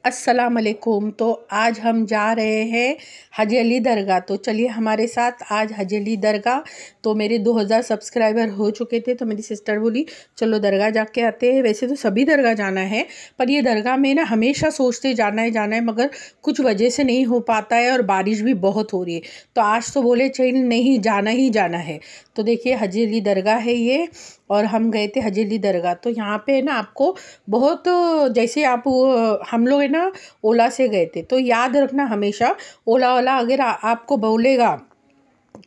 अस्सलाम वालेकुम। तो आज हम जा रहे हैं हाजी अली दरगाह। तो चलिए हमारे साथ आज हाजी अली दरगाह। तो मेरे 2000 सब्सक्राइबर हो चुके थे, तो मेरी सिस्टर बोली चलो दरगाह जाके आते हैं। वैसे तो सभी दरगाह जाना है, पर ये दरगाह में ना हमेशा सोचते जाना है, मगर कुछ वजह से नहीं हो पाता है और बारिश भी बहुत हो रही है। तो आज तो बोले चल नहीं जाना ही जाना है। तो देखिए हाजी अली दरगाह है ये, और हम गए थे हाजी अली दरगाह। तो यहाँ पे ना आपको बहुत, जैसे आप हम लोग है ना ओला से गए थे, तो याद रखना हमेशा ओला वाला अगर आपको बोलेगा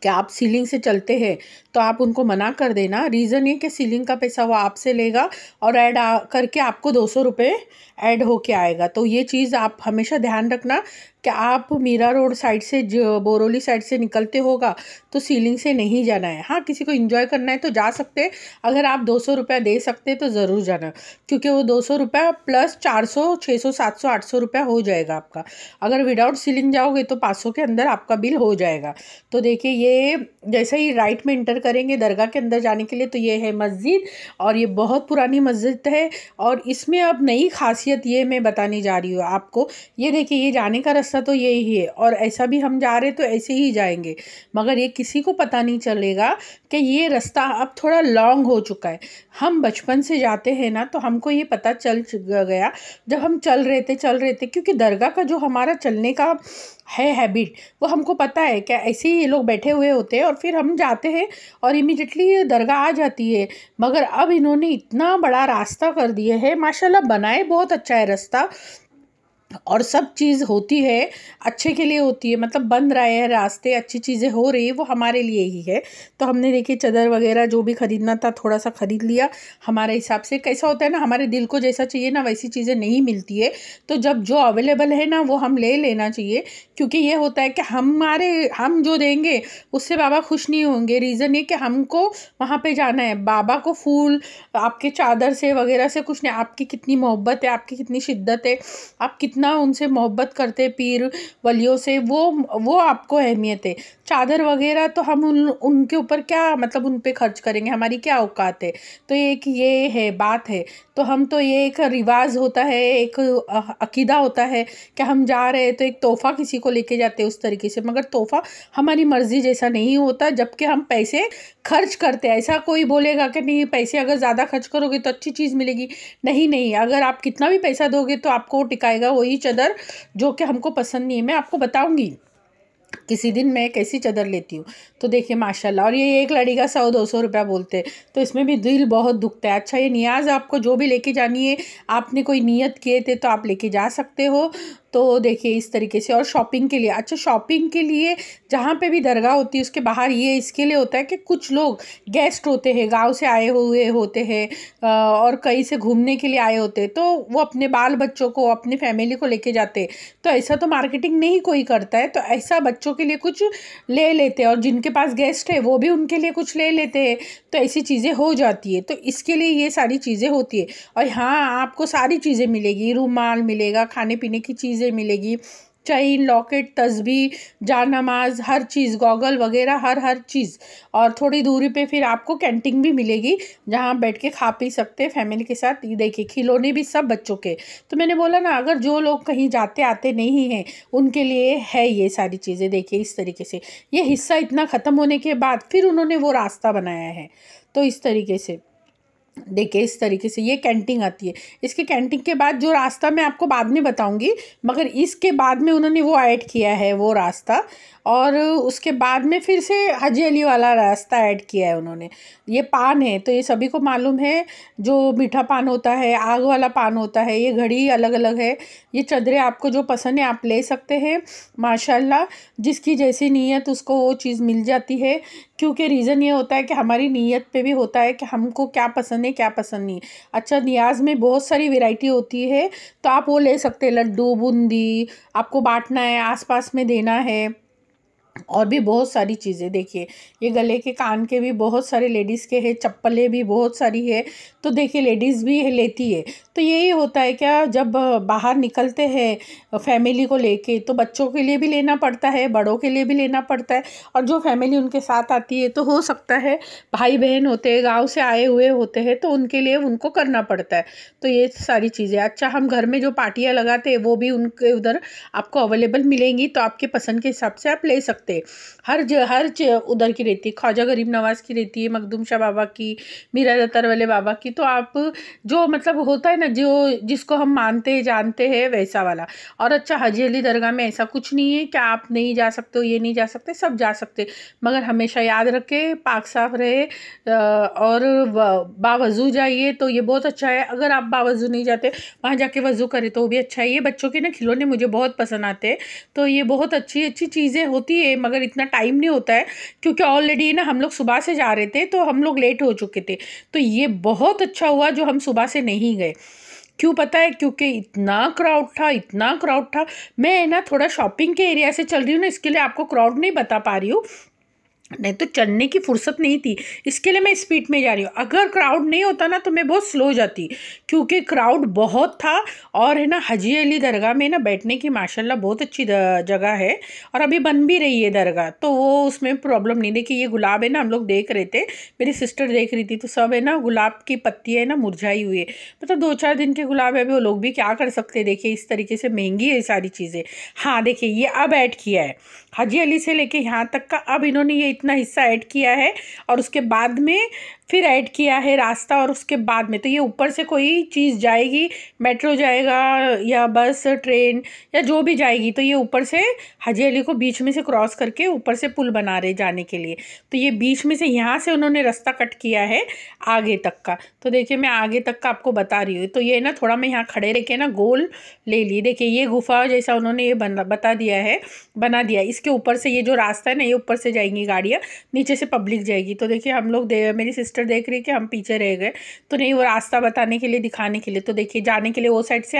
कि आप सीलिंग से चलते हैं तो आप उनको मना कर देना। रीज़न ये कि सीलिंग का पैसा वो आपसे लेगा और ऐड करके आपको 200 रुपये ऐड होके आएगा। तो ये चीज़ आप हमेशा ध्यान रखना कि आप मीरा रोड साइड से जो बोरोली साइड से निकलते होगा तो सीलिंग से नहीं जाना है। हाँ, किसी को एंजॉय करना है तो जा सकते हैं, अगर आप 200 रुपया दे सकते हैं तो ज़रूर जाना, क्योंकि वो 200 रुपया प्लस 400 600 700 800 रुपया हो जाएगा आपका। अगर विदाउट सीलिंग जाओगे तो 500 के अंदर आपका बिल हो जाएगा। तो देखिए ये जैसे ही राइट में इंटर करेंगे दरगाह के अंदर जाने के लिए, तो ये है मस्जिद, और ये बहुत पुरानी मस्जिद है। और इसमें अब नई खासियत ये मैं बताने जा रही हूँ आपको। ये देखिए ये जाने का रास्ता तो यही है, और ऐसा भी हम जा रहे तो ऐसे ही जाएंगे, मगर ये किसी को पता नहीं चलेगा कि ये रास्ता अब थोड़ा लॉन्ग हो चुका है। हम बचपन से जाते हैं ना, तो हमको ये पता चल गया जब हम चल रहे थे, क्योंकि दरगाह का जो हमारा चलने का है हैबिट, वो हमको पता है कि ऐसे ही ये लोग बैठे हुए होते हैं और फिर हम जाते हैं और इमीडिएटली दरगाह आ जाती है। मगर अब इन्होंने इतना बड़ा रास्ता कर दिया है, माशाल्लाह बनाए बहुत अच्छा है रास्ता, और सब चीज़ होती है अच्छे के लिए होती है। मतलब बन रहा है रास्ते, अच्छी चीज़ें हो रही है, वो हमारे लिए ही है। तो हमने देखिए चादर वगैरह जो भी ख़रीदना था थोड़ा सा ख़रीद लिया हमारे हिसाब से। कैसा होता है ना, हमारे दिल को जैसा चाहिए ना वैसी चीज़ें नहीं मिलती है, तो जब जो अवेलेबल है ना वो हम ले लेना चाहिए। क्योंकि ये होता है कि हम जो देंगे उससे बाबा खुश नहीं होंगे। रीज़न ये कि हमको वहाँ पर जाना है, बाबा को फूल आपके चादर से वगैरह से कुछ नहीं, आपकी कितनी मोहब्बत है, आपकी कितनी शिद्दत है, आप कितना उनसे मोहब्बत करते पीर वलियों से, वो आपको अहमियत है। चादर वगैरह तो हम उनके ऊपर क्या मतलब उन पे खर्च करेंगे, हमारी क्या औकात है। तो ये है बात है। तो हम तो ये एक रिवाज होता है, एक अकीदा होता है कि हम जा रहे हैं तो एक तोहफ़ा किसी को लेके जाते हैं उस तरीके से, मगर तोहफ़ा हमारी मर्ज़ी जैसा नहीं होता, जबकि हम पैसे खर्च करते हैं। ऐसा कोई बोलेगा कि नहीं पैसे अगर ज़्यादा खर्च करोगे तो अच्छी चीज़ मिलेगी, नहीं, अगर आप कितना भी पैसा दोगे तो आपको टिकाएगा वही चादर जो कि हमको पसंद नहीं है। मैं आपको बताऊंगी किसी दिन मैं कैसी चादर लेती हूँ। तो देखिए माशाल्लाह, और ये एक लड़ी का 100-200 रुपया बोलते हैं, तो इसमें भी दिल बहुत दुखता है। अच्छा, ये नियाज़ आपको जो भी लेके जानी है, आपने कोई नियत किए थे तो आप लेके जा सकते हो। तो देखिए इस तरीके से। और शॉपिंग के लिए, अच्छा शॉपिंग के लिए जहाँ पे भी दरगाह होती है उसके बाहर ये इसके लिए होता है कि कुछ लोग गेस्ट होते हैं, गांव से आए हुए होते हैं, और कहीं से घूमने के लिए आए होते हैं, तो वो अपने बाल बच्चों को अपनी फैमिली को लेके जाते हैं। तो ऐसा तो मार्केटिंग नहीं कोई करता है, तो ऐसा बच्चों के लिए कुछ ले लेते हैं, और जिनके पास गेस्ट है वो भी उनके लिए कुछ ले लेते हैं। तो ऐसी चीज़ें हो जाती है, तो इसके लिए ये सारी चीज़ें होती है। और हाँ, आपको सारी चीज़ें मिलेगी, रुमाल मिलेगा, खाने पीने की चीज़ें मिलेगी, चेन लॉकेट तस्बीह जानमाज हर चीज़, गॉगल वगैरह हर चीज़। और थोड़ी दूरी पे फिर आपको कैंटीन भी मिलेगी, जहाँ बैठ के खा पी सकते हैं फैमिली के साथ। ये देखिए खिलौने भी सब बच्चों के। तो मैंने बोला ना, अगर जो लोग कहीं जाते आते नहीं हैं उनके लिए है ये सारी चीज़ें। देखिए इस तरीके से ये हिस्सा इतना ख़त्म होने के बाद फिर उन्होंने वो रास्ता बनाया है। तो इस तरीके से देखिए इस तरीके से ये कैंटीन आती है। इसके कैंटीन के बाद जो रास्ता मैं आपको बाद में बताऊंगी, मगर इसके बाद में उन्होंने वो ऐड किया है वो रास्ता, और उसके बाद में फिर से हाजी अली वाला रास्ता ऐड किया है उन्होंने। ये पान है तो ये सभी को मालूम है, जो मीठा पान होता है, आग वाला पान होता है, ये घड़ी अलग अलग है। ये चादरें आपको जो पसंद है आप ले सकते हैं माशाल्लाह, जिसकी जैसी नीयत उसको वो चीज़ मिल जाती है। क्योंकि रीज़न ये होता है कि हमारी नीयत पे भी होता है कि हमको क्या पसंद है क्या पसंद नहीं। अच्छा, नियाज़ में बहुत सारी वैरायटी होती है, तो आप वो ले सकते हैं। लड्डू बूंदी आपको बांटना है, आसपास में देना है, और भी बहुत सारी चीज़ें देखिए, ये गले के कान के भी बहुत सारे लेडीज़ के हैं, चप्पलें भी बहुत सारी है। तो देखिए लेडीज़ भी लेती है। तो यही होता है क्या, जब बाहर निकलते हैं फैमिली को लेके, तो बच्चों के लिए भी लेना पड़ता है, बड़ों के लिए भी लेना पड़ता है, और जो फैमिली उनके साथ आती है तो हो सकता है भाई बहन होते हैं, गाँव से आए हुए होते हैं, तो उनके लिए उनको करना पड़ता है। तो ये सारी चीज़ें, अच्छा हम घर में जो पार्टियाँ लगाते हैं वो भी उनके उधर आपको अवेलेबल मिलेंगी, तो आपके पसंद के हिसाब से आप ले सकते हैं। उधर की रहती है, ख्वाजा गरीब नवाज़ की रहती है, मखदूम शाह बाबा की, मीरा दत्तार वाले बाबा की। तो आप जो मतलब होता है ना, जो जिसको हम मानते जानते हैं वैसा वाला। और अच्छा हाजी अली दरगाह में ऐसा कुछ नहीं है कि आप नहीं जा सकते हो, ये नहीं जा सकते, सब जा सकते, मगर हमेशा याद रखें पाक साफ रहे और बावजू जाइए, तो ये बहुत अच्छा है। अगर आप बावजू नहीं जाते, वहाँ जाके वज़ू करें तो वो भी अच्छा है। ये बच्चों के ना खिलौने मुझे बहुत पसंद आते हैं, तो ये बहुत अच्छी अच्छी चीज़ें होती है, मगर इतना टाइम नहीं होता है, क्योंकि ऑलरेडी ना हम लोग सुबह से जा रहे थे, तो हम लोग लेट हो चुके थे। तो ये बहुत अच्छा हुआ जो हम सुबह से नहीं गए। क्यों पता है? क्योंकि इतना क्राउड था, इतना क्राउड था। मैं ना थोड़ा शॉपिंग के एरिया से चल रही हूँ ना, इसके लिए आपको क्राउड नहीं बता पा रही हूँ, नहीं तो चलने की फुर्सत नहीं थी, इसके लिए मैं स्पीड में जा रही हूँ। अगर क्राउड नहीं होता ना तो मैं बहुत स्लो हो जाती, क्योंकि क्राउड बहुत था। और है ना, हाजी अली दरगाह में ना बैठने की माशाल्लाह बहुत अच्छी जगह है, और अभी बन भी रही है दरगाह, तो वो उसमें प्रॉब्लम नहीं। देखिए ये गुलाब है ना, हम लोग देख रहे थे, मेरी सिस्टर देख रही थी, तो सब है ना गुलाब की पत्ती है ना मुरझाई हुई है, मतलब 2-4 दिन के गुलाब है, अभी वो लोग भी क्या कर सकते हैं। देखिए इस तरीके से महंगी है सारी चीज़ें। हाँ देखिए ये अब ऐड किया है हाजी अली से लेके यहाँ तक का, अब इन्होंने ये इतना हिस्सा ऐड किया है, और उसके बाद में फिर ऐड किया है रास्ता, और उसके बाद में तो ये ऊपर से कोई चीज़ जाएगी, मेट्रो जाएगा या बस ट्रेन या जो भी जाएगी, तो ये ऊपर से हाजी अली को बीच में से क्रॉस करके ऊपर से पुल बना रहे जाने के लिए। तो ये बीच में से यहाँ से उन्होंने रास्ता कट किया है आगे तक का। तो देखिए मैं आगे तक का आपको बता रही हूँ। तो ये ना थोड़ा मैं यहाँ खड़े रह के ना गोल ले ली। देखिए ये गुफा जैसा उन्होंने ये बता दिया है, बना दिया। इसके ऊपर से ये जो रास्ता है ना, ये ऊपर से जाएंगी गाड़ियाँ, नीचे से पब्लिक जाएगी। तो देखिए हम लोग मेरी सिस्टर देख रही है कि हम पीछे रह गए, तो नहीं, वो रास्ता बताने के लिए, दिखाने के लिए। तो देखिए जाने के लिए वो साइड से,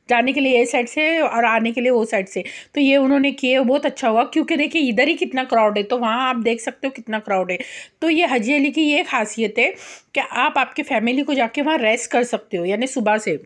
जाने के लिए ये साइड से, और आने के लिए वो साइड से। तो ये उन्होंने किए, बहुत अच्छा हुआ, क्योंकि देखिए इधर ही कितना क्राउड है, तो वहाँ आप देख सकते हो कितना क्राउड है। तो ये हाजी अली की ये खासियत है कि आप आपके फैमिली को जाके वहाँ रेस्ट कर सकते हो, यानी सुबह से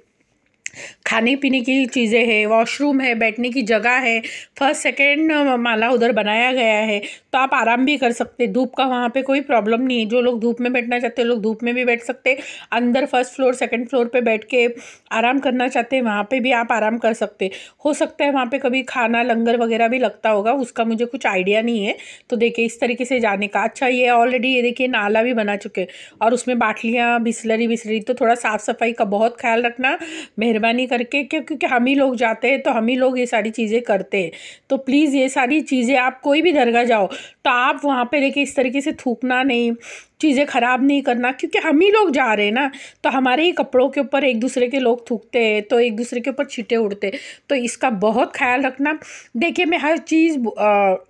खाने पीने की चीज़ें हैं, वॉशरूम है, बैठने की जगह है, फर्स्ट सेकंड माला उधर बनाया गया है, तो आप आराम भी कर सकते। धूप का वहाँ पे कोई प्रॉब्लम नहीं है, जो लोग धूप में बैठना चाहते हैं लोग धूप में भी बैठ सकते। अंदर फर्स्ट फ्लोर सेकंड फ्लोर पे बैठ के आराम करना चाहते हैं, वहाँ पे भी आप आराम कर सकते। हो सकता है वहाँ पे कभी खाना लंगर वगैरह भी लगता होगा, उसका मुझे कुछ आइडिया नहीं है। तो देखिए इस तरीके से जाने का। अच्छा ये ऑलरेडी ये देखिए नाला भी बना चुके, और उसमें बाटलियाँ बिसलरी, तो थोड़ा साफ़ सफाई का बहुत ख्याल रखना मेहरबानी करके, क्योंकि हम ही लोग जाते हैं, तो हम ही लोग ये सारी चीज़ें करते हैं। तो प्लीज़ ये सारी चीज़ें, आप कोई भी दरगाह जाओ तो आप वहाँ पे देखिए इस तरीके से थूकना नहीं, चीज़ें ख़राब नहीं करना, क्योंकि हम ही लोग जा रहे हैं ना, तो हमारे ही कपड़ों के ऊपर एक दूसरे के लोग थूकते हैं, तो एक दूसरे के ऊपर छींटे उड़ते, तो इसका बहुत ख्याल रखना। देखिए मैं हर चीज़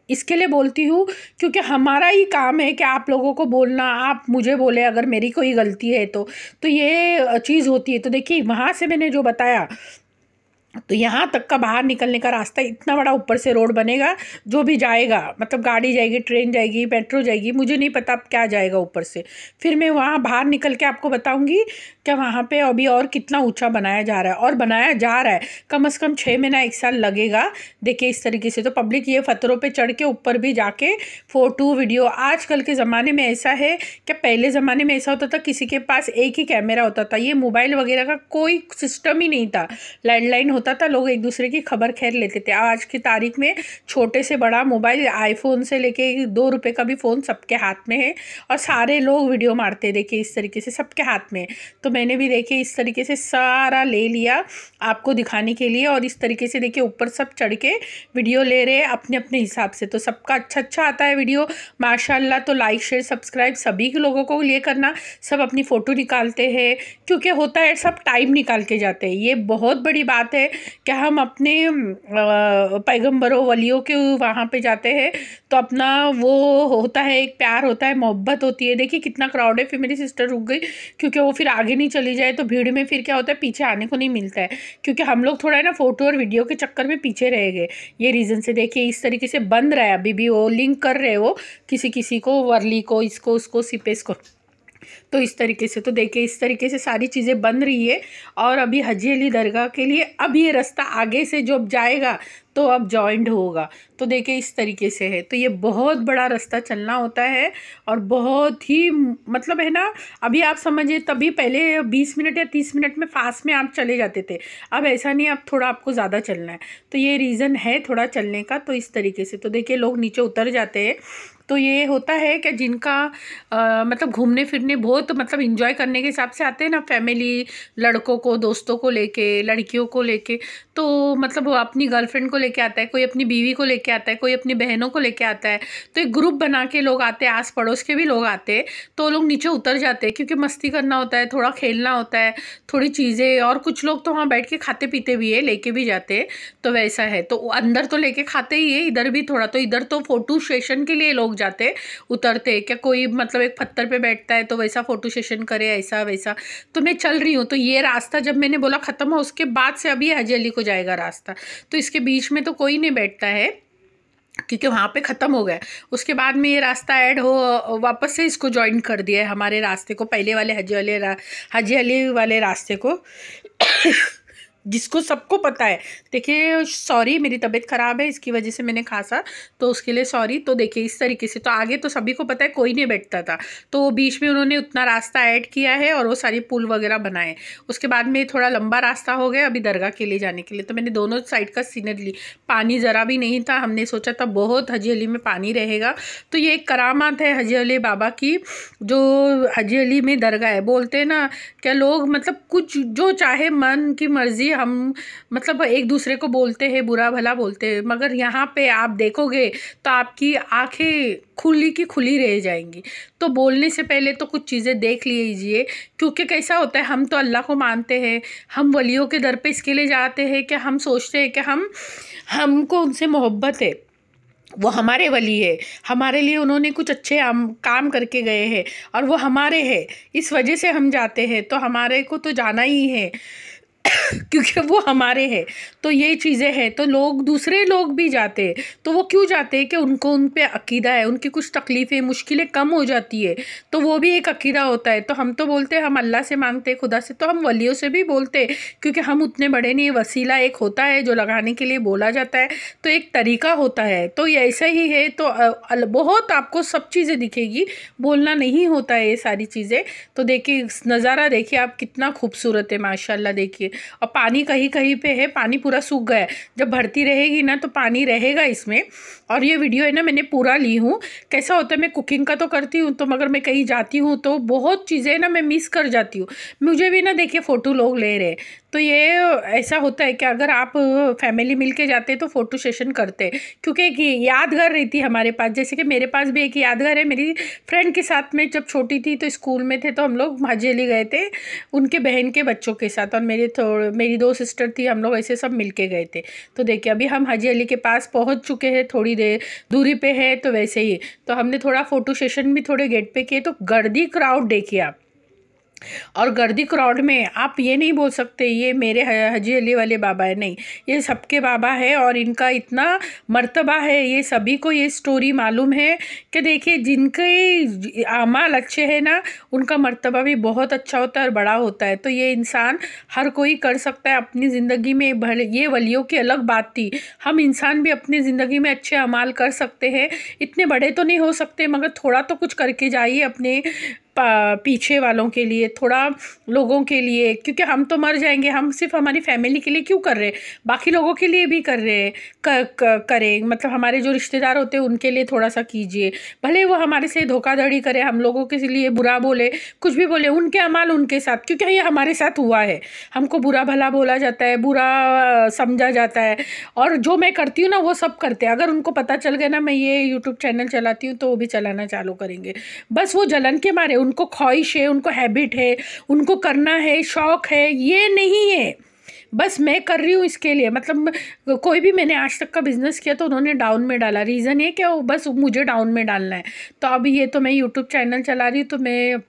इसके लिए बोलती हूँ, क्योंकि हमारा ही काम है कि आप लोगों को बोलना, आप मुझे बोले अगर मेरी कोई गलती है तो ये चीज़ होती है। तो देखिए वहाँ से मैंने जो बताया, तो यहाँ तक का बाहर निकलने का रास्ता इतना बड़ा, ऊपर से रोड बनेगा, जो भी जाएगा, मतलब गाड़ी जाएगी, ट्रेन जाएगी, मेट्रो जाएगी, मुझे नहीं पता अब क्या जाएगा ऊपर से। फिर मैं वहाँ बाहर निकल के आपको बताऊँगी क्या वहाँ पे अभी और कितना ऊंचा बनाया जा रहा है, और बनाया जा रहा है। कम से कम 6 महीना 1 साल लगेगा। देखिए इस तरीके से तो पब्लिक ये पत्थरों पे चढ़ के ऊपर भी जाके फ़ोटो वीडियो। आजकल के ज़माने में ऐसा है कि पहले ज़माने में ऐसा होता था किसी के पास एक ही कैमरा होता था, ये मोबाइल वगैरह का कोई सिस्टम ही नहीं था, लैंडलाइन होता था, लोग एक दूसरे की खबर खैर लेते थे। आज की तारीख में छोटे से बड़ा मोबाइल, आईफोन से लेके 2 रुपये का भी फ़ोन सबके हाथ में है, और सारे लोग वीडियो मारते हैं। देखिए इस तरीके से सबके हाथ में। तो मैंने भी देखिए इस तरीके से सारा ले लिया आपको दिखाने के लिए, और इस तरीके से देखिए ऊपर सब चढ़ के वीडियो ले रहे हैं अपने अपने हिसाब से। तो सबका अच्छा आता है वीडियो माशाल्लाह। तो लाइक शेयर सब्सक्राइब सभी के लोगों को लिए करना। सब अपनी फ़ोटो निकालते हैं, क्योंकि होता है सब टाइम निकाल के जाते हैं, ये बहुत बड़ी बात है। कि हम अपने पैगंबरों वलियों के वहाँ पे जाते हैं तो अपना वो होता है, एक प्यार होता है, मोहब्बत होती है। देखिए कितना क्राउड है। फिर मेरी सिस्टर रुक गई क्योंकि वो फिर आगे नहीं चली जाए तो भीड़ में फिर क्या होता है, पीछे आने को नहीं मिलता है, क्योंकि हम लोग थोड़ा है ना फ़ोटो और वीडियो के चक्कर में पीछे रह गए, ये रीज़न से। देखिए इस तरीके से बन रहा है, अभी भी वो लिंक कर रहे हो किसी किसी को, वर्ली को, इसको उसको, सिपेस को, तो इस तरीके से। तो देखिए इस तरीके से सारी चीज़ें बन रही है। और अभी हाजी अली दरगाह के लिए अब ये रास्ता आगे से जो जाएगा तो अब जॉइंट होगा। तो देखिए इस तरीके से है। तो ये बहुत बड़ा रास्ता चलना होता है और बहुत ही मतलब है ना, अभी आप समझिए तभी पहले 20 मिनट या 30 मिनट में फास्ट में आप चले जाते थे, अब ऐसा नहीं, अब थोड़ा आपको ज़्यादा चलना है। तो ये रीज़न है थोड़ा चलने का। तो इस तरीके से तो देखिए लोग नीचे उतर जाते हैं। तो ये होता है कि जिनका मतलब घूमने फिरने बहुत मतलब इंजॉय करने के हिसाब से आते हैं ना, फैमिली, लड़कों को, दोस्तों को लेके, लड़कियों को लेके, तो मतलब वो अपनी गर्लफ्रेंड को लेके आता है, कोई अपनी बीवी को लेके आता है, कोई अपनी बहनों को लेके आता है। तो एक ग्रुप बना के लोग आते हैं, आस पड़ोस के भी लोग आते हैं, तो लोग नीचे उतर जाते हैं क्योंकि मस्ती करना होता है, थोड़ा खेलना होता है, थोड़ी चीज़ें। और कुछ लोग तो वहाँ बैठ के खाते पीते भी है, लेके भी जाते हैं। तो वैसा है। तो अंदर तो लेके खाते ही है, इधर भी थोड़ा। तो इधर तो फोटो सेशन के लिए लोग जाते, उतरते, क्या कोई मतलब एक पत्थर पे बैठता है तो वैसा फोटो सेशन करे, ऐसा वैसा। तो मैं चल रही हूँ, तो ये रास्ता जब मैंने बोला ख़त्म हो, उसके बाद से अभी हाजी अली को जाएगा रास्ता, तो इसके बीच में तो कोई नहीं बैठता है क्योंकि वहाँ पे ख़त्म हो गया। उसके बाद में ये रास्ता ऐड हो, वापस से इसको ज्वाइन कर दिया है हमारे रास्ते को, पहले वाले हाजी अली वाले रास्ते को जिसको सबको पता है। देखिए सॉरी, मेरी तबीयत ख़राब है, इसकी वजह से मैंने खासा, तो उसके लिए सॉरी। तो देखिए इस तरीके से, तो आगे तो सभी को पता है, कोई नहीं बैठता था, तो बीच में उन्होंने उतना रास्ता ऐड किया है और वो सारी पुल वगैरह बनाए। उसके बाद में थोड़ा लंबा रास्ता हो गया अभी दरगाह के लिए जाने के लिए। तो मैंने दोनों साइड का सीनरी ली, पानी ज़रा भी नहीं था, हमने सोचा था बहुत हाजी अली में पानी रहेगा। तो ये एक करामात है हाजी अली बाबा की, जो हाजी अली में दरगाह है। बोलते हैं ना क्या लोग, मतलब कुछ जो चाहे मन की मर्ज़ी, हम मतलब एक दूसरे को बोलते हैं, बुरा भला बोलते हैं, मगर यहाँ पे आप देखोगे तो आपकी आंखें खुली की खुली रह जाएंगी। तो बोलने से पहले तो कुछ चीज़ें देख लीजिए, क्योंकि कैसा होता है, हम तो अल्लाह को मानते हैं, हम वलियों के दर पे इसके लिए जाते हैं कि हम सोचते हैं कि हमको उनसे मोहब्बत है, वो हमारे वली है, हमारे लिए उन्होंने कुछ अच्छे काम करके गए हैं और वो हमारे हैं, इस वजह से हम जाते हैं। तो हमारे को तो जाना ही है क्योंकि वो हमारे हैं। तो ये चीज़ें हैं। तो लोग, दूसरे लोग भी जाते हैं, तो वो क्यों जाते हैं कि उनको उन पे अकीदा है, उनकी कुछ तकलीफ़ें, मुश्किलें कम हो जाती है, तो वो भी एक अकीदा होता है। तो हम तो बोलते हैं हम अल्लाह से मांगते हैं, खुदा से, तो हम वलियों से भी बोलते हैं क्योंकि हम उतने बड़े नहीं, वसीला एक होता है जो लगाने के लिए बोला जाता है, तो एक तरीका होता है। तो ये ऐसा ही है। तो बहुत आपको सब चीज़ें दिखेगी, बोलना नहीं होता है ये सारी चीज़ें। तो देखिए नज़ारा देखिए आप, कितना खूबसूरत है माशाल्लाह। देखिए और पानी कहीं कहीं पे है, पानी पूरा सूख गया है, जब भरती रहेगी ना तो पानी रहेगा इसमें। और ये वीडियो है ना मैंने पूरा ली हूँ। कैसा होता है, मैं कुकिंग का तो करती हूँ, तो मगर मैं कहीं जाती हूँ तो बहुत चीज़ें ना मैं मिस कर जाती हूँ, मुझे भी ना देखिए फ़ोटो लोग ले रहे हैं। तो ये ऐसा होता है कि अगर आप फैमिली मिल के जाते तो फ़ोटो सेशन करते, क्योंकि एक यादगार रहती हमारे पास। जैसे कि मेरे पास भी एक यादगार है, मेरी फ्रेंड के साथ में जब छोटी थी तो स्कूल में थे, तो हम लोग हाजी अली गए थे उनके बहन के बच्चों के साथ, और मेरी 2 सिस्टर थी, हम लोग ऐसे सब मिल के गए थे। तो देखिए अभी हम हाजी अली के पास पहुंच चुके हैं, थोड़ी देर दूरी पे है। तो वैसे ही तो हमने थोड़ा फ़ोटो सेशन भी थोड़े गेट पे किए। तो गर्दी क्राउड देखिए आप, और गर्दी क्राउड में आप ये नहीं बोल सकते ये मेरे हाजी अली वाले बाबा है, नहीं, ये सबके बाबा है और इनका इतना मर्तबा है, ये सभी को ये स्टोरी मालूम है कि देखिए जिनके आमाल अच्छे हैं ना, उनका मर्तबा भी बहुत अच्छा होता है और बड़ा होता है। तो ये इंसान हर कोई कर सकता है अपनी ज़िंदगी में। भले ये वलियों की अलग बात थी, हम इंसान भी अपनी ज़िंदगी में अच्छे अमाल कर सकते हैं। इतने बड़े तो नहीं हो सकते, मगर थोड़ा तो कुछ करके जाइए अपने पीछे वालों के लिए, थोड़ा लोगों के लिए, क्योंकि हम तो मर जाएंगे। हम सिर्फ हमारी फैमिली के लिए क्यों कर रहे हैं, बाकी लोगों के लिए भी कर रहे हैं। करें मतलब हमारे जो रिश्तेदार होते हैं उनके लिए थोड़ा सा कीजिए, भले वो हमारे से धोखाधड़ी करे, हम लोगों के लिए बुरा बोले, कुछ भी बोले, उनके अमाल उनके साथ, क्योंकि ये हमारे साथ हुआ है। हमको बुरा भला बोला जाता है, बुरा समझा जाता है, और जो मैं करती हूँ ना वो सब करते हैं। अगर उनको पता चल गया ना मैं ये यूट्यूब चैनल चलाती हूँ तो वो भी चलाना चालू करेंगे। बस वो जलन के मारे, उनको ख्वाहिश है, उनको हैबिट है, उनको करना है, शौक़ है, ये नहीं है। बस मैं कर रही हूँ इसके लिए, मतलब कोई भी मैंने आज तक का बिज़नेस किया तो उन्होंने डाउन में डाला, रीज़न ये कि वो बस मुझे डाउन में डालना है। तो अभी ये तो मैं यूट्यूब चैनल चला रही हूँ, तो मैं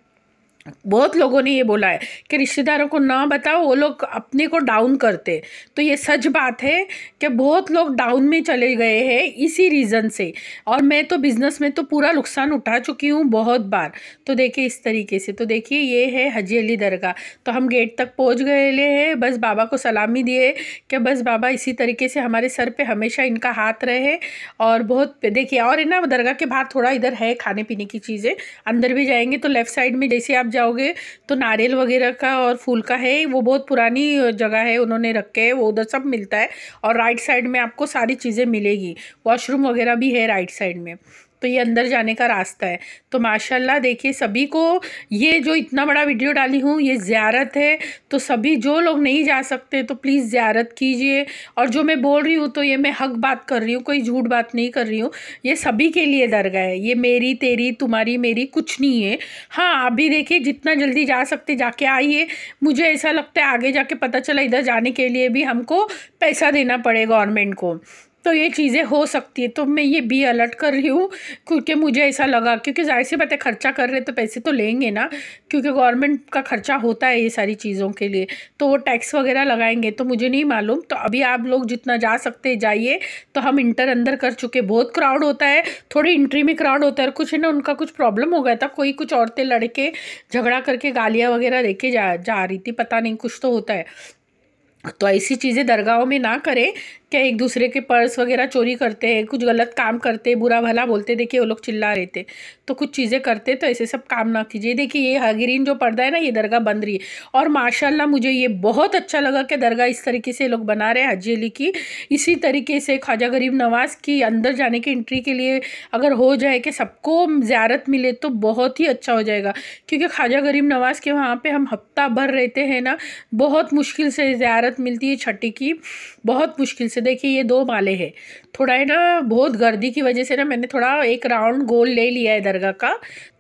बहुत लोगों ने ये बोला है कि रिश्तेदारों को ना बताओ, वो लोग अपने को डाउन करते। तो ये सच बात है कि बहुत लोग डाउन में चले गए हैं इसी रीज़न से। और मैं तो बिज़नेस में तो पूरा नुकसान उठा चुकी हूँ बहुत बार। तो देखिए इस तरीके से, तो देखिए ये है हाजी अली दरगाह। तो हम गेट तक पहुँच गए हैं, बस बाबा को सलामी दिए कि बस बाबा इसी तरीके से हमारे सर पे हमेशा इनका हाथ रहे। और बहुत देखिए, और है ना दरगाह के बाहर थोड़ा इधर है खाने पीने की चीज़ें, अंदर भी जाएंगे तो लेफ़्ट साइड में जैसे आप जाओगे तो नारियल वगैरह का और फूल का है, वो बहुत पुरानी जगह है, उन्होंने रखे है, वो उधर सब मिलता है। और राइट साइड में आपको सारी चीज़ें मिलेगी, वॉशरूम वगैरह भी है राइट साइड में। तो ये अंदर जाने का रास्ता है। तो माशाल्लाह देखिए सभी को, ये जो इतना बड़ा वीडियो डाली हूँ ये ज़ियारत है, तो सभी जो लोग नहीं जा सकते तो प्लीज़ ज़ियारत कीजिए। और जो मैं बोल रही हूँ तो ये मैं हक बात कर रही हूँ, कोई झूठ बात नहीं कर रही हूँ। ये सभी के लिए दरगाह है, ये मेरी तेरी तुम्हारी मेरी कुछ नहीं है। हाँ आप भी देखिए जितना जल्दी जा सकते जाके आइए। मुझे ऐसा लगता है आगे जाके पता चला इधर जाने के लिए भी हमको पैसा देना पड़े गवर्नमेंट को, तो ये चीज़ें हो सकती है। तो मैं ये भी अलर्ट कर रही हूँ क्योंकि मुझे ऐसा लगा, क्योंकि जाहिर सी बात है खर्चा कर रहे तो पैसे तो लेंगे ना, क्योंकि गवर्नमेंट का खर्चा होता है ये सारी चीज़ों के लिए, तो वो टैक्स वगैरह लगाएंगे। तो मुझे नहीं मालूम, तो अभी आप लोग जितना जा सकते जाइए। तो हम इंटर अंदर कर चुके, बहुत क्राउड होता है, थोड़ी एंट्री में क्राउड होता है। कुछ है ना उनका कुछ प्रॉब्लम हो गया था, कोई कुछ औरतें लड़के झगड़ा करके गालियाँ वगैरह दे के जा रही थी, पता नहीं कुछ तो होता है। तो ऐसी चीज़ें दरगाहों में ना करें, क्या एक दूसरे के पर्स वगैरह चोरी करते हैं, कुछ गलत काम करते, बुरा भला बोलते। देखिए वो लोग चिल्ला रहे थे, तो कुछ चीज़ें करते, तो ऐसे सब काम ना कीजिए। देखिए ये हागिरीन जो पर्दा है ना, ये दरगाह बन रही है। और माशाल्लाह मुझे ये बहुत अच्छा लगा कि दरगाह इस तरीके से लोग बना रहे हैं हाजी अली की। इसी तरीके से ख्वाजा गरीब नवाज़ की अंदर जाने की एंट्री के लिए अगर हो जाए कि सबको ज़ियारत मिले तो बहुत ही अच्छा हो जाएगा। क्योंकि ख्वाजा गरीब नवाज़ के वहाँ पर हम हफ्ता भर रहते हैं ना, बहुत मुश्किल से ज़ियारत मिलती है छठी की, बहुत मुश्किल से। देखिए ये 2 माले हैं, थोड़ा है ना बहुत गर्दी की वजह से ना मैंने थोड़ा एक राउंड गोल ले लिया है दरगाह का।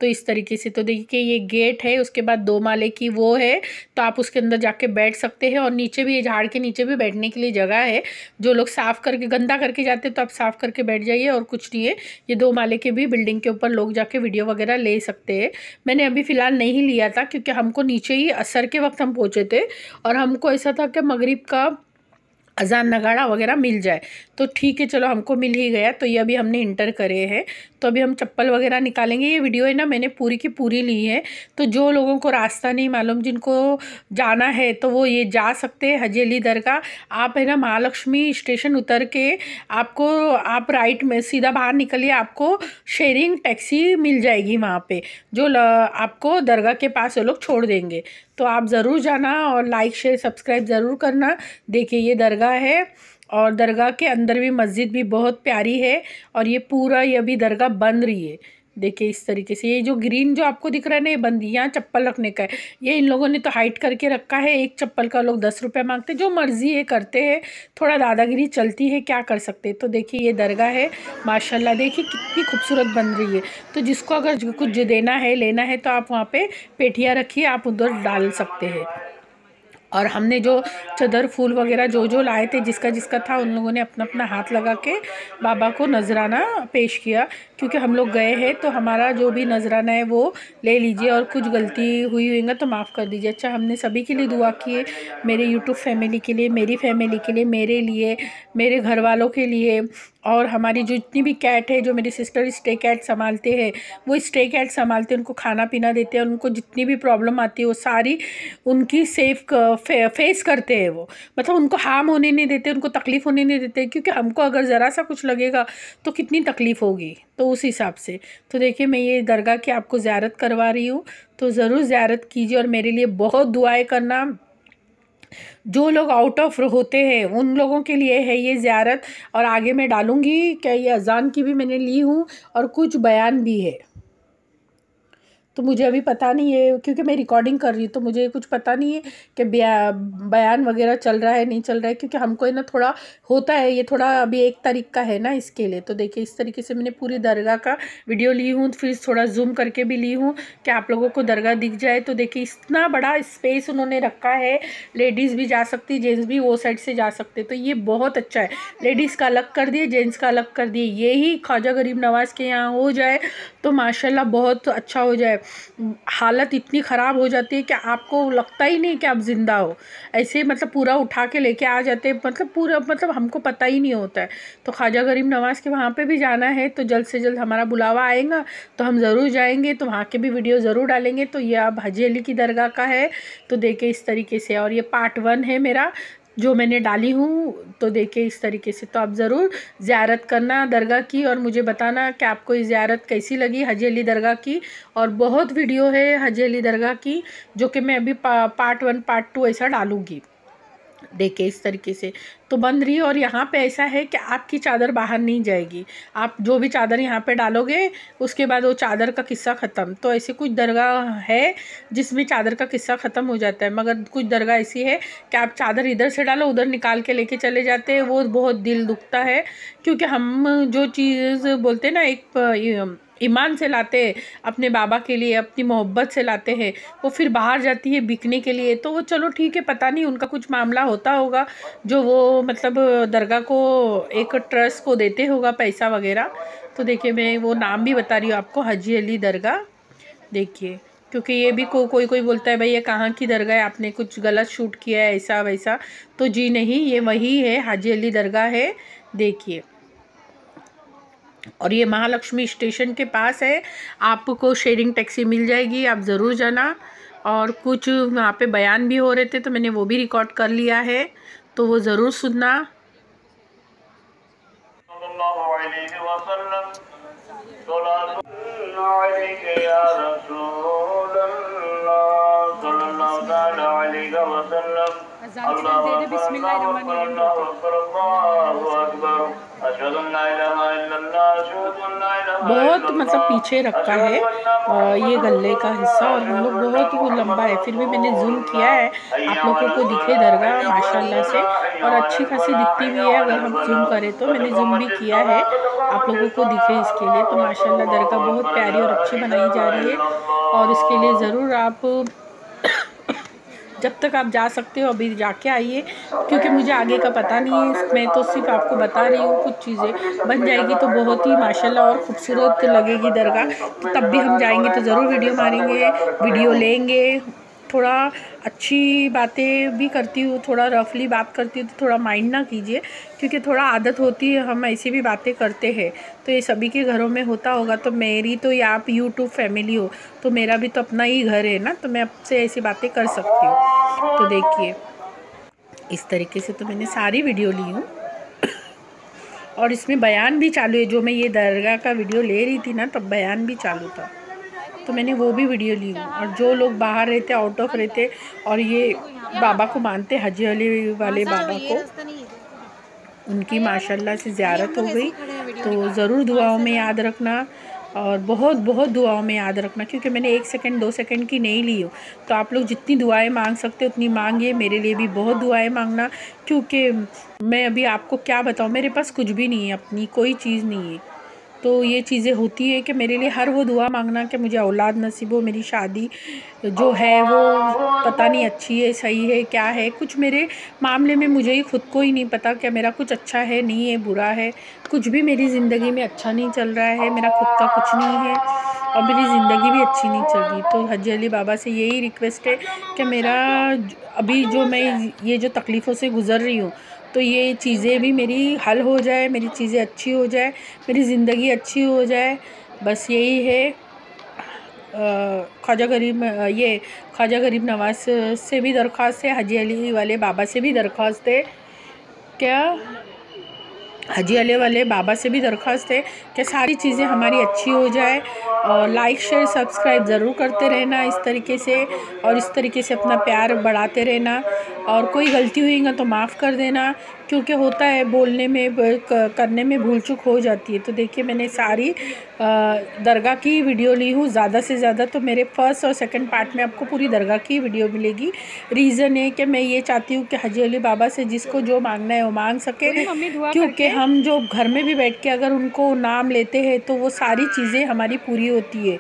तो इस तरीके से, तो देखिए ये गेट है, उसके बाद 2 माले की वो है, तो आप उसके अंदर जाके बैठ सकते हैं। और नीचे भी, ये झाड़ के नीचे भी बैठने के लिए जगह है। जो लोग साफ़ करके गंदा करके जाते हैं तो आप साफ़ करके बैठ जाइए, और कुछ नहीं है। ये 2 माले के भी बिल्डिंग के ऊपर लोग जाके वीडियो वगैरह ले सकते हैं। मैंने अभी फ़िलहाल नहीं लिया था क्योंकि हमको नीचे ही असर के वक्त हम पहुँचे थे, और हमको ऐसा था कि मगरिब का अजान नगाड़ा वगैरह मिल जाए। तो ठीक है चलो, हमको मिल ही गया। तो ये अभी हमने इंटर करे हैं, तो अभी हम चप्पल वगैरह निकालेंगे। ये वीडियो है ना मैंने पूरी की पूरी ली है, तो जो लोगों को रास्ता नहीं मालूम, जिनको जाना है तो वो ये जा सकते हैं हाजी अली दरगाह। आप है ना महालक्ष्मी स्टेशन उतर के आपको, आप राइट में सीधा बाहर निकलिए, आपको शेयरिंग टैक्सी मिल जाएगी वहाँ पे, जो आपको दरगाह के पास वो लोग छोड़ देंगे। तो आप ज़रूर जाना और लाइक शेयर सब्सक्राइब ज़रूर करना। देखिए ये दरगाह है, और दरगाह के अंदर भी मस्जिद भी बहुत प्यारी है। और ये पूरा, ये अभी दरगाह बन रही है। देखिए इस तरीके से, ये जो ग्रीन जो आपको दिख रहा है ना, ये बंद, यहाँ चप्पल रखने का है। ये इन लोगों ने तो हाइट करके रखा है, एक चप्पल का लोग 10 रुपये मांगते, जो मर्ज़ी है करते हैं, थोड़ा दादागिरी चलती है, क्या कर सकते। तो देखिए ये दरगाह है माशाल्लाह, देखिए कितनी खूबसूरत बन रही है। तो जिसको अगर कुछ देना है, लेना है, तो आप वहाँ पे पेटियाँ रखिए, आप उधर डाल सकते हैं। और हमने जो चदर फूल वगैरह जो लाए थे, जिसका जिसका था, उन लोगों ने अपना अपना हाथ लगा के बाबा को नजराना पेश किया। क्योंकि हम लोग गए हैं तो हमारा जो भी नजराना है वो ले लीजिए, और कुछ गलती हुई तो माफ़ कर दीजिए। अच्छा, हमने सभी के लिए दुआ की है, मेरे यूट्यूब फैमिली के लिए, मेरी फैमिली के लिए, मेरे लिए, मेरे घर वालों के लिए, और हमारी जो जितनी भी कैट है, जो मेरी सिस्टर स्टे कैट संभालते हैं, वो स्टे कैट संभालते हैं, उनको खाना पीना देते हैं, उनको जितनी भी प्रॉब्लम आती है वो सारी उनकी फेस करते हैं वो, मतलब उनको हार्म होने नहीं देते, उनको तकलीफ़ होने नहीं देते। क्योंकि हमको अगर ज़रा सा कुछ लगेगा तो कितनी तकलीफ़ होगी, तो उस हिसाब से। तो देखिए मैं ये दरगाह की आपको ज़ियारत करवा रही हूँ, तो ज़रूर ज़ियारत कीजिए और मेरे लिए बहुत दुआएं करना। जो लोग आउट ऑफ होते हैं उन लोगों के लिए है ये ज़ियारत। और आगे मैं डालूँगी क्या, ये अज़ान की भी मैंने ली हूँ और कुछ बयान भी है। तो मुझे अभी पता नहीं है, क्योंकि मैं रिकॉर्डिंग कर रही हूँ तो मुझे कुछ पता नहीं है कि बयान वगैरह चल रहा है नहीं चल रहा है, क्योंकि हमको है ना थोड़ा होता है, ये थोड़ा अभी 1 तारीख का है ना, इसके लिए। तो देखिए इस तरीके से मैंने पूरी दरगाह का वीडियो ली हूँ, फिर थोड़ा जूम करके भी ली हूँ कि आप लोगों को दरगाह दिख जाए। तो देखिए इतना बड़ा स्पेस उन्होंने रखा है, लेडीज़ भी जा सकती, जेंट्स भी वो साइड से जा सकते, तो ये बहुत अच्छा है। लेडीज़ का अलग कर दिए, जेंट्स का अलग कर दिए। यही ख्वाजा गरीब नवाज़ के यहाँ हो जाए तो माशाल्लाह बहुत अच्छा हो जाए। हालत इतनी ख़राब हो जाती है कि आपको लगता ही नहीं कि आप ज़िंदा हो, ऐसे मतलब पूरा उठा के लेके आ जाते, मतलब पूरा मतलब हमको पता ही नहीं होता है। तो ख्वाजा गरीब नवाज़ के वहाँ पे भी जाना है, तो जल्द से जल्द हमारा बुलावा आएगा तो हम ज़रूर जाएंगे, तो वहाँ के भी वीडियो ज़रूर डालेंगे। तो ये अब हाजी अली की दरगाह का है, तो देखिए इस तरीके से, और ये पार्ट 1 है मेरा जो मैंने डाली हूँ। तो देखिए इस तरीके से, तो आप ज़रूर ज़ियारत करना दरगाह की और मुझे बताना कि आपको ये ज़ियारत कैसी लगी हाजी अली दरगाह की। और बहुत वीडियो है हाजी अली दरगाह की जो कि मैं अभी पार्ट 1 पार्ट 2 ऐसा डालूँगी। देखिए इस तरीके से तो बंद रही। और यहाँ पे ऐसा है कि आपकी चादर बाहर नहीं जाएगी, आप जो भी चादर यहाँ पे डालोगे उसके बाद वो चादर का किस्सा ख़त्म। तो ऐसे कुछ दरगाह है जिसमें चादर का किस्सा ख़त्म हो जाता है, मगर कुछ दरगाह ऐसी है कि आप चादर इधर से डालो उधर निकाल के लेके चले जाते हैं, वो बहुत दिल दुखता है। क्योंकि हम जो चीज़ बोलते हैं ना, एक ईमान से लाते हैं अपने बाबा के लिए, अपनी मोहब्बत से लाते हैं, वो फिर बाहर जाती है बिकने के लिए। तो वो चलो ठीक है, पता नहीं उनका कुछ मामला होता होगा जो वो मतलब दरगाह को एक ट्रस्ट को देते होगा पैसा वगैरह। तो देखिए मैं वो नाम भी बता रही हूँ आपको, हाजी अली दरगाह। देखिए क्योंकि ये भी कोई कोई बोलता है भाई ये कहाँ की दरगाह है, आपने कुछ गलत शूट किया है ऐसा वैसा। तो जी नहीं, ये वही है, हाजी अली दरगाह है। देखिए, और ये महालक्ष्मी स्टेशन के पास है, आपको शेयरिंग टैक्सी मिल जाएगी, आप ज़रूर जाना। और कुछ वहाँ पे बयान भी हो रहे थे तो मैंने वो भी रिकॉर्ड कर लिया है, तो वो ज़रूर सुनना। बहुत मतलब पीछे रखा है ये गले का हिस्सा, और हम लोग बहुत वो लंबा है, फिर भी मैंने जूम किया है आप लोगों को दिखे दरगाह माशाल्लाह से, और अच्छी खासी दिखती भी है अगर हम जूम करें तो। मैंने जूम भी किया है आप लोगों को दिखे इसके लिए। तो माशाल्लाह दरगाह बहुत प्यारी और अच्छी बनाई जा रही है, और इसके लिए ज़रूर आप जब तक आप जा सकते हो अभी जाके आइए, क्योंकि मुझे आगे का पता नहीं है, मैं तो सिर्फ आपको बता रही हूँ। कुछ चीज़ें बन जाएगी तो बहुत ही माशाल्लाह और ख़ूबसूरत लगेगी दरगाह, तो तब भी हम जाएंगे तो ज़रूर वीडियो मारेंगे, वीडियो लेंगे। थोड़ा अच्छी बातें भी करती हूँ, थोड़ा रफली बात करती हूँ, तो थोड़ा माइंड ना कीजिए, क्योंकि थोड़ा आदत होती है, हम ऐसी भी बातें करते हैं, तो ये सभी के घरों में होता होगा। तो मेरी तो ये आप यूट्यूब फैमिली हो, तो मेरा भी तो अपना ही घर है ना, तो मैं आपसे ऐसी बातें कर सकती हूँ। तो देखिए इस तरीके से तो मैंने सारी वीडियो ली हूँ, और इसमें बयान भी चालू है। जो मैं ये दरगाह का वीडियो ले रही थी ना, तब बयान भी चालू था, तो मैंने वो भी वीडियो ली हूँ। और जो लोग बाहर रहते, आउट ऑफ रहते, और ये बाबा को मानते, हाजी अली वाले बाबा को, उनकी माशाल्लाह से ज़ियारत हो गई। तो ज़रूर दुआओं में याद रखना, और बहुत बहुत दुआओं में याद रखना, क्योंकि मैंने 1 सेकंड 2 सेकंड की नहीं ली हूँ। तो आप लोग जितनी दुआएं मांग सकते हो उतनी मांगिए, मेरे लिए भी बहुत दुआएं मांगना, क्योंकि मैं अभी आपको क्या बताऊँ, मेरे पास कुछ भी नहीं है, अपनी कोई चीज़ नहीं है। तो ये चीज़ें होती है कि मेरे लिए हर वो दुआ मांगना कि मुझे औलाद नसीब हो, मेरी शादी जो है वो पता नहीं अच्छी है सही है क्या है, कुछ मेरे मामले में मुझे ही खुद को ही नहीं पता कि मेरा कुछ अच्छा है नहीं है बुरा है। कुछ भी मेरी ज़िंदगी में अच्छा नहीं चल रहा है, मेरा खुद का कुछ नहीं है, और मेरी ज़िंदगी भी अच्छी नहीं चल रही। तो हाजी अली बाबा से यही रिक्वेस्ट है कि मेरा अभी जो मैं ये जो तकलीफ़ों से गुज़र रही हूँ, तो ये चीज़ें भी मेरी हल हो जाए, मेरी चीज़ें अच्छी हो जाए, मेरी ज़िंदगी अच्छी हो जाए, बस यही है। ख्वाजा गरीब नवाज़ से भी दरख्वास्त है, हाजी अली वाले बाबा से भी दरख्वास्त है, क्या हाजी अली वाले बाबा से भी दरख्वास्त है कि सारी चीज़ें हमारी अच्छी हो जाए। और लाइक शेयर सब्सक्राइब ज़रूर करते रहना इस तरीके से, और इस तरीके से अपना प्यार बढ़ाते रहना, और कोई गलती हुई ना तो माफ़ कर देना, क्योंकि होता है बोलने में करने में भूल चूक हो जाती है। तो देखिए मैंने सारी दरगाह की वीडियो ली हूँ ज़्यादा से ज़्यादा। तो मेरे फर्स्ट और सेकंड पार्ट में आपको पूरी दरगाह की वीडियो मिलेगी। रीज़न है कि मैं ये चाहती हूँ कि हाजी अली बाबा से जिसको जो मांगना है वो मांग सके, क्योंकि हम जो घर में भी बैठ के अगर उनको नाम लेते हैं तो वो सारी चीज़ें हमारी पूरी होती है।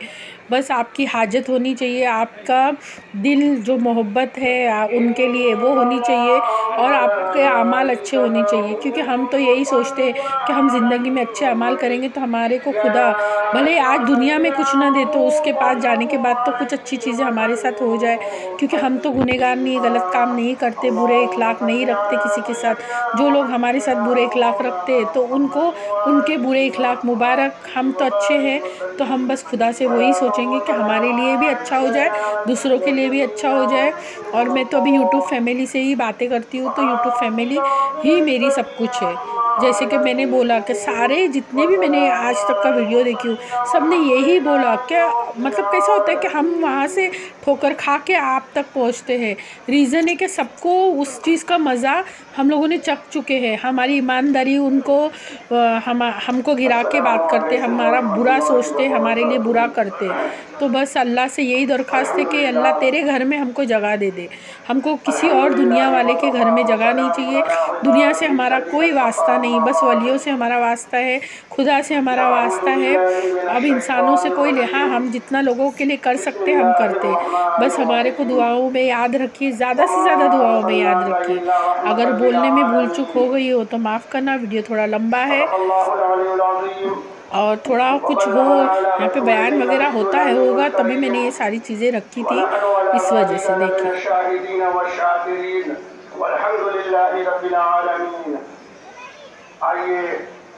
बस आपकी हाजत होनी चाहिए, आपका दिल जो मोहब्बत है उनके लिए वो होनी चाहिए, और आपके अमाल अच्छे होने चाहिए। क्योंकि हम तो यही सोचते हैं कि हम ज़िंदगी में अच्छे अमाल करेंगे तो हमारे को खुदा भले आज दुनिया में कुछ ना दे तो उसके पास जाने के बाद तो कुछ अच्छी चीज़ें हमारे साथ हो जाए। क्योंकि हम तो गुनहगार नहीं, गलत काम नहीं करते, बुरे इखलाक नहीं रखते किसी के साथ। जो लोग हमारे साथ बुरे इखलाक रखते हैं तो उनको उनके बुरे इखलाक मुबारक। हम तो अच्छे हैं तो हम बस खुदा से वही सोचेंगे कि हमारे लिए भी अच्छा हो जाए, दूसरों के लिए भी अच्छा हो जाए। और मैं तो अभी यूट्यूब फैमिली से ही बातें करती हूँ, तो यूट्यूब फैमिली ही मेरी सब कुछ है। जैसे कि मैंने बोला कि सारे जितने भी मैंने आज तक का वीडियो देखी हूँ सब ने यही बोला कि मतलब कैसा होता है कि हम वहाँ से ठोकर खा के आप तक पहुँचते हैं। रीज़न है कि सबको उस चीज़ का मज़ा हम लोगों ने चख चुके हैं। हमारी ईमानदारी उनको हमको गिरा के बात करते, हमारा बुरा सोचते, हमारे लिए बुरा करते। तो बस अल्लाह से यही दरख्वास्त है कि अल्लाह तेरे घर में हमको जगह दे दे। हमको किसी और दुनिया वाले के घर में जगह नहीं चाहिए। दुनिया से हमारा कोई वास्ता नहीं, बस वलियों से हमारा वास्ता है, खुदा से हमारा वास्ता है। अब इंसानों से कोई हाँ हम जितना लोगों के लिए कर सकते हम करते। बस हमारे को दुआओं में याद रखिए, ज़्यादा से ज़्यादा दुआओं में याद रखिए। अगर बोलने में भूल चूक हो गई हो तो माफ़ करना, वीडियो थोड़ा लंबा है और थोड़ा कुछ हो यहाँ पे बयान वगैरह होता है होगा, तभी मैंने ये सारी चीज़ें रखी थी, इस वजह से। देखिए आइए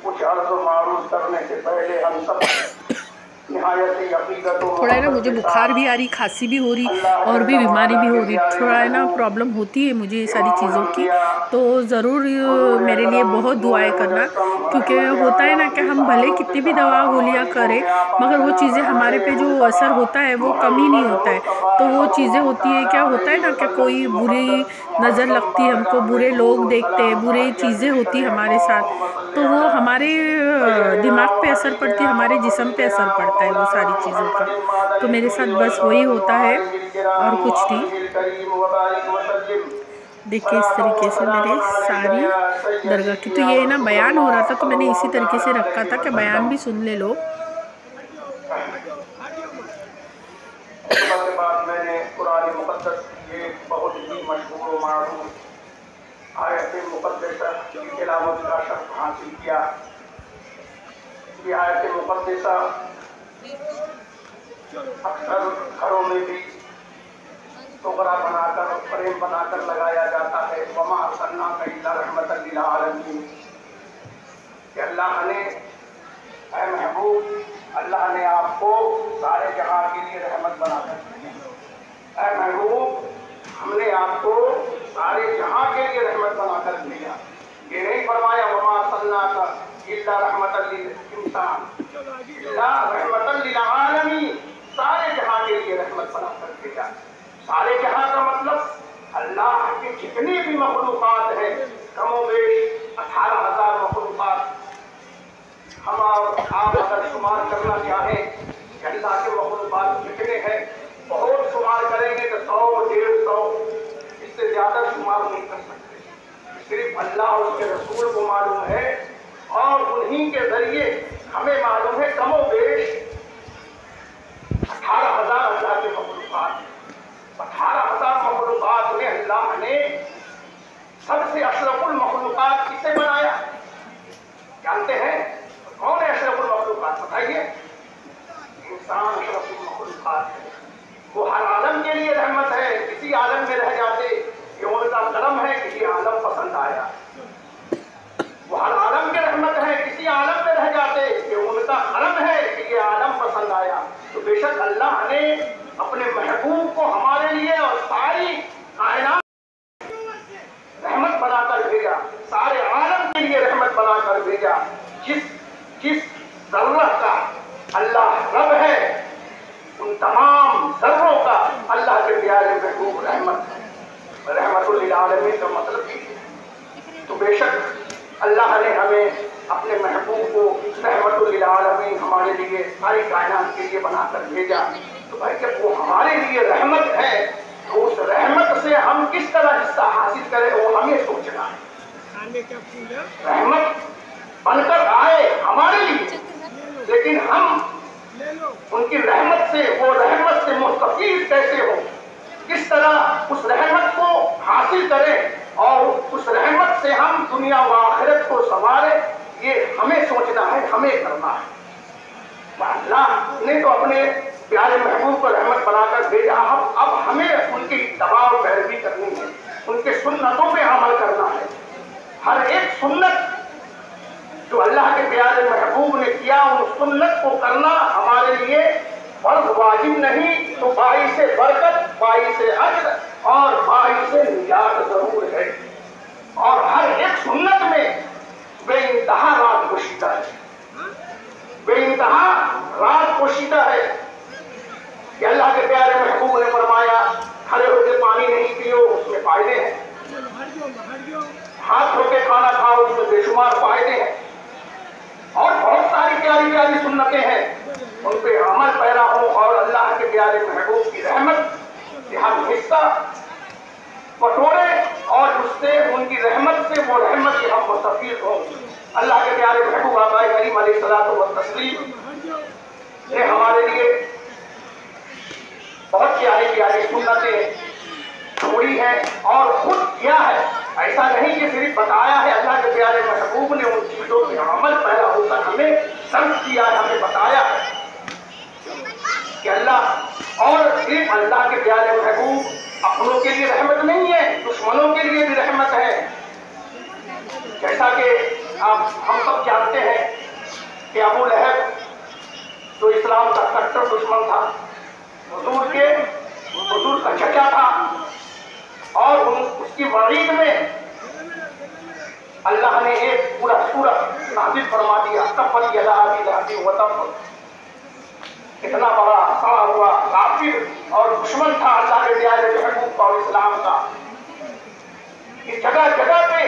कुछ अर्ज़ मारूफ करने से पहले हम सब थोड़ा है ना मुझे बुखार भी आ रही, खांसी भी हो रही और भी बीमारी भी हो रही। थोड़ा है ना प्रॉब्लम होती है मुझे ये सारी चीज़ों की। तो ज़रूर मेरे लिए बहुत दुआएं करना, क्योंकि होता है ना कि हम भले कितनी भी दवा गोलियां करें मगर वो चीज़ें हमारे पे जो असर होता है वो कम ही नहीं होता है। तो वो चीज़ें होती है, क्या होता है ना कि कोई बुरी नज़र लगती है हमको, बुरे लोग देखते हैं, बुरी चीज़ें होती हमारे साथ, तो वो हमारे दिमाग पे असर पड़ती है, हमारे जिस्म पे असर पड़ता है वो सारी चीज़ों का। तो मेरे साथ बस वही होता है और कुछ नहीं। देखिए इस तरीके से मेरे सारी दरगाह की, तो ये ना बयान हो रहा था तो मैंने इसी तरीके से रखा था कि बयान भी सुन ले लोग। उसके बाद मैंने कुरान मुक़द्दस की एक बहुत ही मशहूर मारूफ आयत मुक़द्दसा की तिलावत का शर्फ हासिल किया। ये आयत मुक़द्दसा अक्सर घरों में भी टोकरा बनाकर फ्रेम बनाकर लगाया जाता है। वमा अर्सलनाका इल्ला रहमतल लिल आलमीन, कि अल्लाह ने, ऐ महबूब, अल्लाह ने आपको सारे जहां के लिए रहमत बनाकर भेजा। ऐ महबूब, हमने आपको सारे जहां के लिए रहमत बनाकर भेजा। ये नहीं फरमाया वमा अर्सलनाका इल्ला रहमतल लिल इंसान, इल्ला रहमतल लिल आलमीन, सारे जहां के लिए रहमत बनाकर भेजा। सारे जहां का मतलब अल्लाह के जितने भी मखलूकात हैं, कमोबेश 18,000 मखलूकात। हम आप अगर शुमार करना चाहें कि अल्लाह के मखलूकात कितने हैं, बहुत शुमार करेंगे तो 100, 150, इससे ज्यादा शुमार नहीं कर सकते। सिर्फ अल्लाह और उसके रसूल को मालूम है और उन्हीं के जरिए हमें मालूम है। कमोबेश 18,000 अल्लाह के मखलूकात। 18,000 मखलूकात में अल्लाह ने सबसे अशरफुल मखलूकात किसे बनाया जानते हैं? कौन है अशरफुल मखलूकात? बताइए। इंसान अशरफुल मखलूकात है। वो हर आलम के लिए रहमत है। किसी आलम में रह जाते ये उनका करम है, किसी आलम पसंद आया। वो हर आलम के रहमत है, किसी आलम में रह जाते ये उनका करम है कि ये आलम पसंद आया। तो बेशक अल्लाह ने अपने महबूब को हमारे लिए और सारी कायनात रहमत बनाकर भेजा, सारे आलम के लिए रहमत बनाकर भेजा। जिस जर्रा का अल्लाह रब है, उन तमाम जर्रों का अल्लाह के प्यारे महबूब रहमत है। रहमतुल लिल आलमीन का मतलब ही तो बेशक अल्लाह ने हमें अपने महबूब को रहमतुल आलमीन हमारे लिए सारी कायनात के लिए बनाकर भेजा। तो भाई जब वो हमारे लिए रहमत है तो उस रहमत से हम किस तरह हिस्सा हासिल करें वो हमें सोचना है। रहमत बनकर आए हमारे लिए, लेकिन हम उनकी रहमत से, वो रहमत से मुस्तफीद कैसे हो, किस तरह उस रहमत को हासिल करें और उस रहमत से हम दुनिया व आखिरत को संवारे, ये हमें सोचना है, हमें करना है। अल्लाह ने तो अपने प्यारे महबूब को रहमत बनाकर भेजा, अब हमें उनकी दबाव पैरवी करनी है, उनके सुन्नतों पे अमल करना है। हर एक सुन्नत जो अल्लाह के प्यारे महबूब ने किया, उन सुन्नत को करना हमारे लिए फर्ज वाजिब नहीं तो बाइस से बरकत, बाइस से अज्र और बाइस से निजात जरूर है। और हर एक सुन्नत में बेइंतहा राज पोशीदा है, बेइंतहा राज पोशीदा है कि अल्लाह के प्यारे महबूब ने फरमाया खड़े होकर पानी नहीं पियो, उसमें फायदे हैं, हाथ धोके खाना खाओ, उसमें बेशुमार फायदे हैं, और बहुत सारी प्यारी प्यारी सुन्नतें हैं, उन पे अमल पैरा हो और अल्लाह के प्यारे महबूब की रहमत के हम हिस्सा बटोरे और उससे, उनकी रहमत से, वो रहमत से हम मुस्तफीद हों। अल्लाह के प्यारे महबूब आका करीम अलैहिस्सलातु व तस्लीम ने हमारे लिए बहुत प्यारी प्यारी सुन्नतें छोड़ी है और खुद किया है। ऐसा नहीं कि सिर्फ बताया है, अल्लाह के प्यारे महबूब ने उन चीजों पे अमल पैदा होकर हमें सर्व किया है, हमें बताया है कि अल्लाह, और सिर्फ अल्लाह के प्यारे महबूब अपनों के लिए रहमत नहीं है, दुश्मनों के लिए भी रहमत है। जैसा कि हम सब जानते हैं कि अबू लहब जो इस्लाम का कट्टर दुश्मन था, हुजूर का चचा था, और उसकी वरीद में अल्लाह ने एक पूरा सूरत नाज़िल फरमा दिया, तब्बत यदा अबी लहब व तब। इतना बड़ा सड़ा हुआ काफिर और दुश्मन था अल्लाह के प्यारे महबूब का और इस्लाम का, कि जगह जगह पे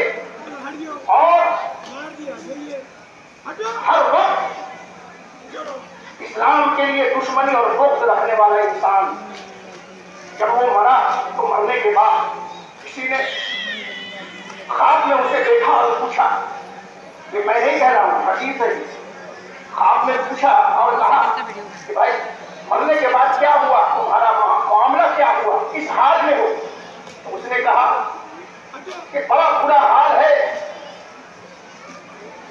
और हर वक्त इस्लाम के लिए दुश्मनी और बुग़्ज़ रखने वाला इंसान, जब वो मरा तो मरने के बाद किसी ने ख्वाब में उसे देखा और पूछा, कि मैं नहीं कह रहा हूँ, हदीस है, ख्वाब में पूछा और कहा कि भाई मरने के बाद क्या हुआ, तुम्हारा मामला क्या हुआ, किस हाल में हो। तो उसने कहा कि बड़ा बुरा हाल है,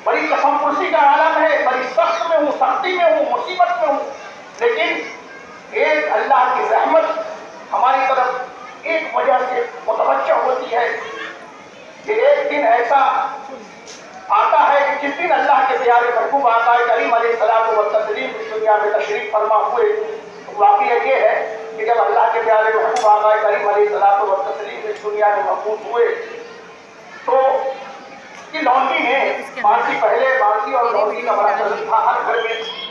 बड़ी कसम कुर्सी का आलम है, बड़ी सख्त में हूँ, सख्ती में हूँ, मुसीबत में हूँ, लेकिन एक अल्लाह की रहमत हमारी तरफ एक वजह से मुतवज्जह होती है कि एक दिन ऐसा आता है कि जिस दिन अल्लाह के प्यारे महबूब आका करीम अलैहिस्सलातु व तस्लीम इस दुनिया में तशरीफ फरमा हुए, तो वाक़या ये है कि जब अल्लाह के प्यारे महबूब आका करीम अलैहिस्सलातु व तस्लीम इस दुनिया में मौजूद हुए, तो की लॉन्ड्री में बाल्टी, पहले बाल्टी और लॉन्ड्री का बड़ा चलन था हर घर में।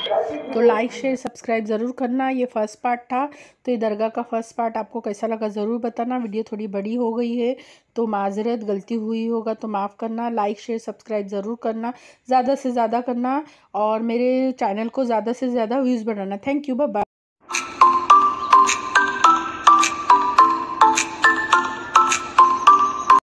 तो लाइक शेयर सब्सक्राइब ज़रूर करना। ये फर्स्ट पार्ट था, तो ये दरगाह का फर्स्ट पार्ट आपको कैसा लगा ज़रूर बताना। वीडियो थोड़ी बड़ी हो गई है तो माजरत, गलती हुई होगा तो माफ़ करना। लाइक शेयर सब्सक्राइब ज़रूर करना, ज़्यादा से ज़्यादा करना, और मेरे चैनल को ज़्यादा से ज़्यादा व्यूज़ बढ़ाना। Thank you, bye bye.